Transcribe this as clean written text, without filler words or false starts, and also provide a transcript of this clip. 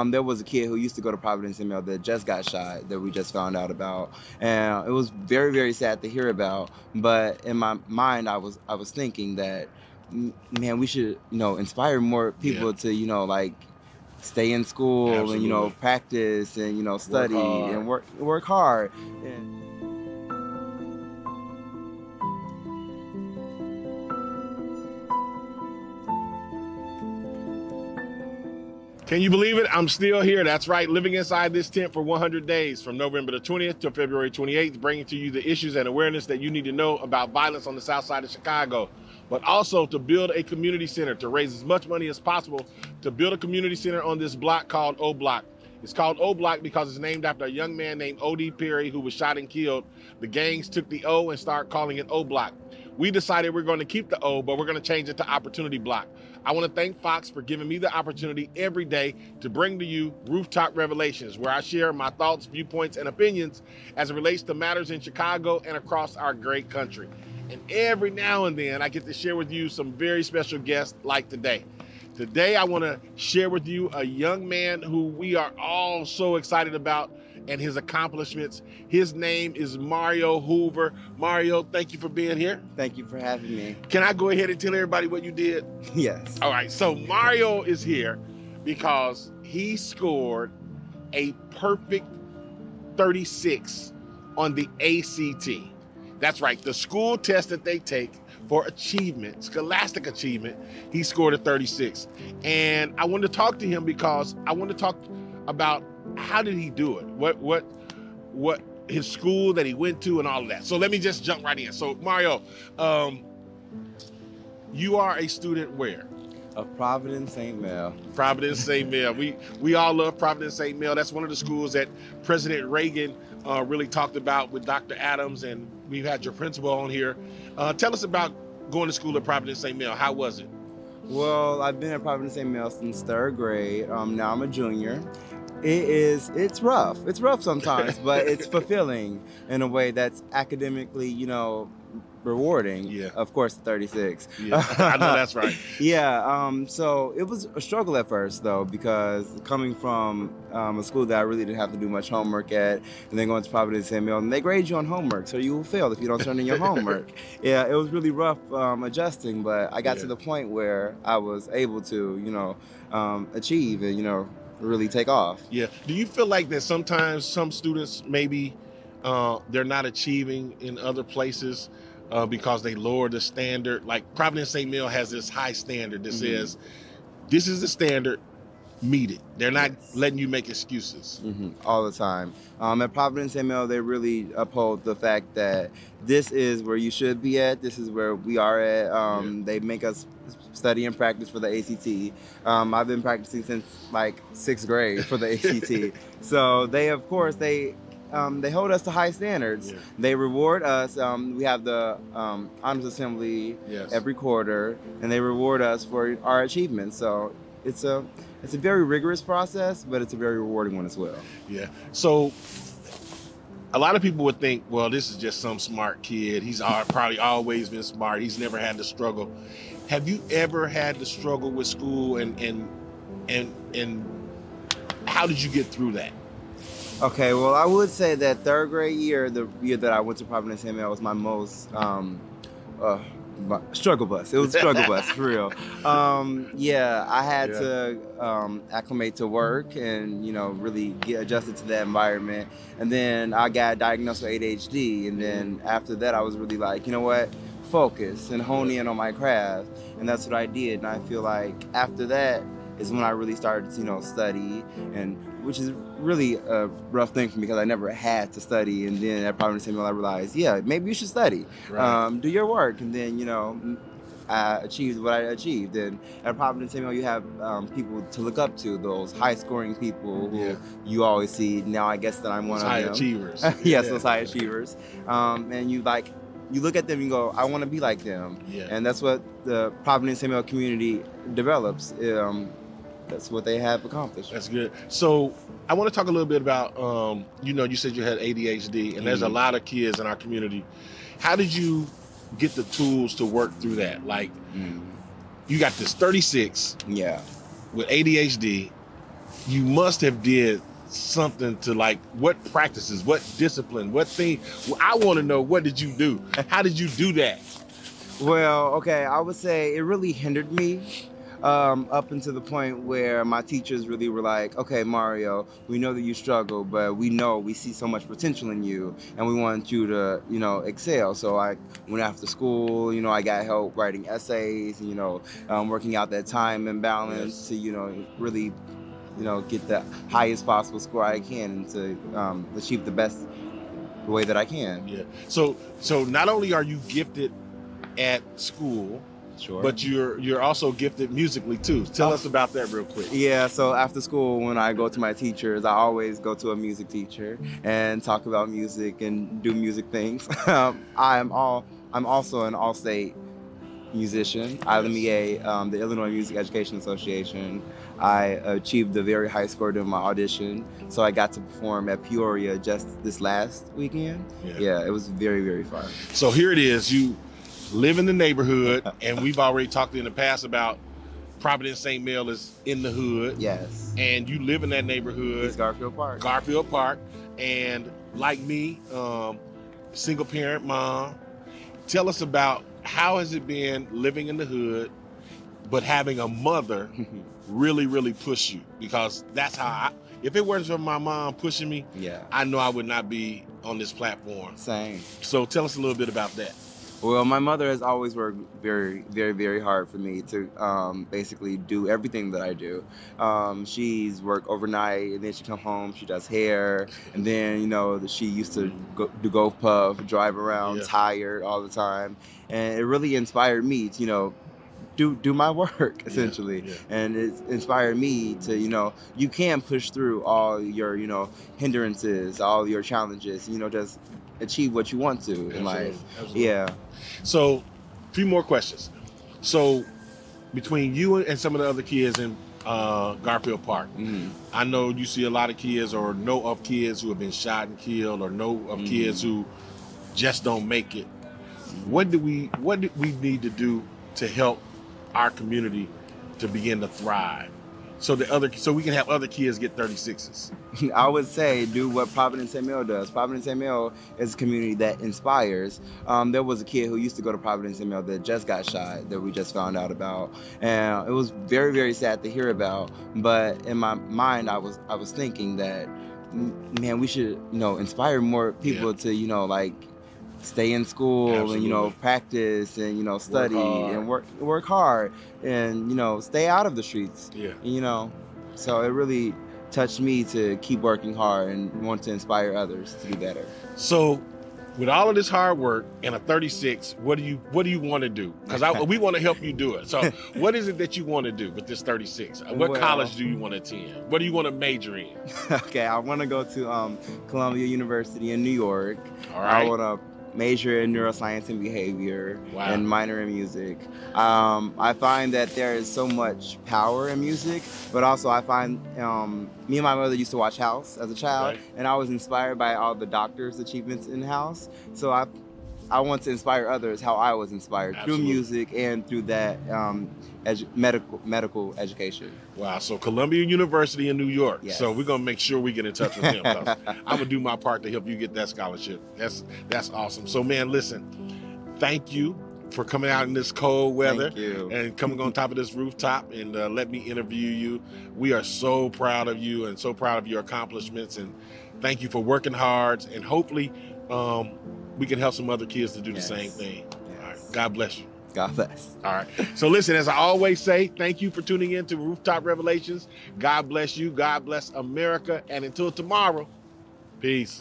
there was a kid who used to go to Providence ML that just got shot that we just found out about, and it was very, very sad to hear about. But in my mind, I was thinking that, man, we should, inspire more Yeah. people to, like, stay in school and, Absolutely. practice and, Work study hard. and work hard. And Can you believe it? I'm still here. That's right, living inside this tent for 100 days from November the 20th to February 28th, bringing to you the issues and awareness that you need to know about violence on the south side of Chicago, but also to build a community center, to raise as much money as possible to build a community center on this block called O Block. It's called O Block because it's named after a young man named Adhd Perry who was shot and killed. The gangs took the O and started calling it O Block. We decided we're going to keep the O, but we're going to change it to Opportunity Block. I want to thank Fox for giving me the opportunity every day to bring to you Rooftop Revelations, where I share my thoughts, viewpoints, and opinions as it relates to matters in Chicago and across our great country. And every now and then I get to share with you some very special guests like today. Today I want to share with you a young man who we are all so excited about and his accomplishments. His name is Mario Hoover. Mario, thank you for being here. thank you for having me. Can I go ahead and tell everybody what you did? Yes. All right, so Mario is here because he scored a perfect 36 on the ACT. That's right, the school test that they take for achievement, scholastic achievement. He scored a 36. And I wanted to talk to him because I want to talk about how did he do it? What his school that he went to and all of that. So let me just jump right in. So Mario, you are a student where? Of Providence St. Mel. Providence St. Mel. We all love Providence St. Mel. That's one of the schools that President Reagan really talked about with Dr. Adams, and we've had your principal on here. Tell us about going to school at Providence St. Mel. How was it? Well, I've been at Providence St. Mel since third grade. Now I'm a junior. It's rough. It's rough sometimes, but it's fulfilling in a way that's academically, rewarding. Yeah. Of course, 36. Yeah, I know that's right. Yeah. So it was a struggle at first, though, because coming from a school that I really didn't have to do much homework at, and then going to Providence St. Mel, and they grade you on homework, so you will fail if you don't turn in your homework. Yeah, it was really rough adjusting, but I got to the point where I was able to, achieve and, really take off. Yeah. Do you feel like that sometimes some students maybe they're not achieving in other places because they lower the standard? Like Providence St. Mel has this high standard that says, this is the standard, meet it. They're not letting you make excuses. All the time. At Providence St. Mel, they really uphold the fact that this is where you should be at. This is where we are at. They make us study and practice for the ACT. I've been practicing since like 6th grade for the ACT. So they, of course, they hold us to high standards. Yeah. They reward us. We have the honors assembly every quarter, and they reward us for our achievements. So it's a very rigorous process, but it's a very rewarding one as well. Yeah. So a lot of people would think, well, this is just some smart kid. He's probably always been smart. He's never had to struggle. Have you ever had to struggle with school, and how did you get through that? Okay, well, I would say that third grade year, the year that I went to Providence St. Mel, was my most struggle bus. It was a struggle bus, for real. I had to acclimate to work and, really get adjusted to that environment. And then I got diagnosed with ADHD. And then after that, I was really like, you know what? Focus and hone in on my craft. And that's what I did. And I feel like after that is when I really started to, study, and which is really a rough thing for me because I never had to study. And then at Providence St. Mel, I realized, maybe you should study. Right. Do your work. And then, I achieved what I achieved. And at Providence St. Mel, you have people to look up to, those high-scoring people who you always see. Now I guess that I'm one of them. High achievers. Yes, those high achievers. And you look at them and go, I want to be like them. Yeah. And that's what the Providence St. Mel community develops. That's what they have accomplished. That's good. So I want to talk a little bit about, you said you had ADHD, and there's a lot of kids in our community. How did you get the tools to work through that? Like, you got this 36 with ADHD. you must have did something to like, what practices, what discipline, what thing? I want to know, what did you do? How did you do that? Well, okay, I would say it really hindered me up until the point where my teachers really were like, okay, Mario, we know that you struggle, but we see so much potential in you, and we want you to, excel. So I went after school, I got help writing essays, working out that time and balance to, really, get the highest possible score I can and to achieve the best way that I can. Yeah. So not only are you gifted at school, sure, but you're also gifted musically too. Tell us about that real quick. Yeah, so after school, when I go to my teachers, I always go to a music teacher and talk about music and do music things. I'm also an all-state musician, ILMEA, the Illinois Music Education Association. I achieved a very high score during my audition, so I got to perform at Peoria just this last weekend. Yeah, it was very, very fun. So here it is. You live in the neighborhood, and we've already talked in the past about Providence St. Mel is in the hood. Yes. And you live in that neighborhood. It's Garfield Park. Garfield Park. And like me, single parent mom. Tell us about how has it been living in the hood, but having a mother really, really push you? Because that's how if it weren't for my mom pushing me, I know I would not be on this platform. Same. So tell us a little bit about that. Well, my mother has always worked very, very, very hard for me to basically do everything that I do. She's worked overnight, and then she come home, she does hair, and then, she used to do golf puff, drive around tired all the time. And it really inspired me to, do my work, essentially. And it inspired me to, you can push through all your, hindrances, all your challenges, just achieve what you want to in life. Absolutely. Yeah. So, a few more questions. So, between you and some of the other kids in Garfield Park, I know you see a lot of kids or know of kids who have been shot and killed, or know of kids who just don't make it. What do we need to do to help our community to begin to thrive, so we can have other kids get 36s? I would say do what Providence St. Mel does. Providence St. Mel is a community that inspires. There was a kid who used to go to Providence St. Mel that just got shot, that we just found out about, and it was very, very sad to hear about. But in my mind, I was thinking that, man, we should inspire more people to stay in school. Absolutely. And practice and study and work hard and stay out of the streets. So it really touched me to keep working hard and want to inspire others to do better. So with all of this hard work and a 36, what do you want to do? Because we want to help you do it. So what is it that you want to do with this 36? What college do you want to attend? What do you want to major in? Okay, I want to go to Columbia University in New York. All right. I want to major in neuroscience and behavior and minor in music. I find that there is so much power in music, but also I find me and my mother used to watch House as a child, and I was inspired by all the doctors' achievements in House. So I want to inspire others how I was inspired through music and through that medical education. Wow, so Columbia University in New York. Yes. So we're gonna make sure we get in touch with him. I'm gonna do my part to help you get that scholarship. That's awesome. So man, listen, thank you for coming out in this cold weather and coming on top of this rooftop and let me interview you. We are so proud of you and so proud of your accomplishments, and thank you for working hard, and hopefully we can help some other kids to do the same thing. All right. God bless you. God bless. All right. So listen, as I always say, thank you for tuning in to Rooftop Revelations. God bless you. God bless America. And until tomorrow, peace.